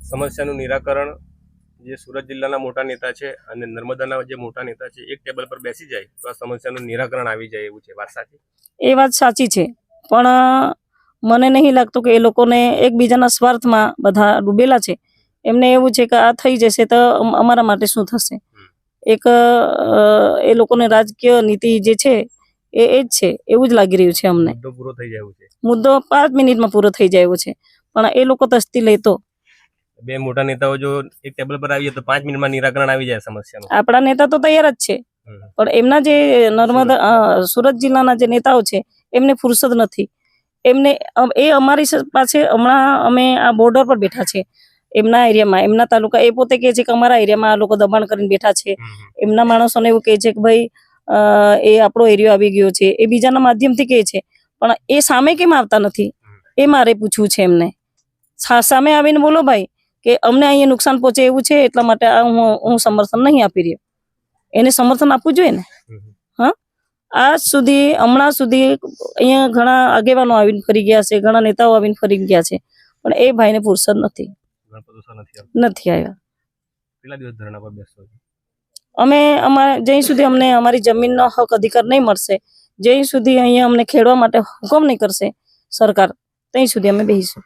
સમસ્યાનું નિરાકરણ જે સુરત જિલ્લાના મોટા નેતા છે અને નર્મદાના જે મોટા નેતા છે એક ટેબલ પર બેસી જાય તો આ સમસ્યાનું નિરાકરણ આવી જાય એવું છે. વાત સાચી? એ વાત સાચી છે, પણ મને નહીં લાગતું કે એ લોકોને એકબીજાના સ્વાર્થમાં બધા ડૂબેલા છે. એમને એવું છે કે આ થઈ જશે તો અમારા માટે શું થશે. એક એ લોકોને રાજકીય નીતિ જે છે એ જ છે એવું જ લાગી રહ્યું છે અમને. મુદ્દો પૂરો થઈ જાય એવું છે. મુદ્દો 5 મિનિટમાં પૂરો થઈ જાય એવો છે, પણ એ લોકો તસ્તી લેતો બે મોટા નેતાઓ જો એક ટેબલ પર આવીએ તો 5 મિનિટમાં નિરાકરણ આવી જાય સમસ્યાનું. આપણા નેતા તો તૈયાર જ છે, પણ એમના જે નર્મદા સુરત જિલ્લાના જે નેતાઓ છે એમને ફુરસદ નથી. એમને એ અમારી પાસે હમણાં અમે આ બોર્ડર પર બેઠા છે એમના એરિયામાં, એમના તાલુકા. એ પોતે કહે છે કે અમારા એરિયામાં આ લોકો દબાણ કરીને બેઠા છે. એમના માણસોને એવું કહે છે કે ભાઈ એ આપણો એરિયો આવી ગયો છે. એ બીજાના માધ્યમથી કહે છે, પણ એ સામે કેમ આવતા નથી એ મારે પૂછવું છે એમને. સામે આવીને બોલો ભાઈ કે અમને અહીંયા નુકસાન પહોંચે એવું છે એટલા માટે હું સમર્થન નહીં આપી રહ્યો. એને સમર્થન આપવું જોઈએ ને. હા, આજ સુધી હમણાં સુધી અહીંયા ઘણા આગેવાનો આવીને ફરી ગયા છે, ઘણા નેતાઓ આવીને ફરી ગયા છે, પણ એ ભાઈને ફુરસદ નથી આવ્યા. કેટલા દિવસ ધરણા પર બેસશો? અમે જ્યાં સુધી અમને અમારી જમીનનો હક અધિકાર નહીં મળશે, જ્યાં સુધી અહીંયા અમને ખેડવા માટે હુકમ નહીં કરશે સરકાર, ત્યાં સુધી અમે બેસીશું.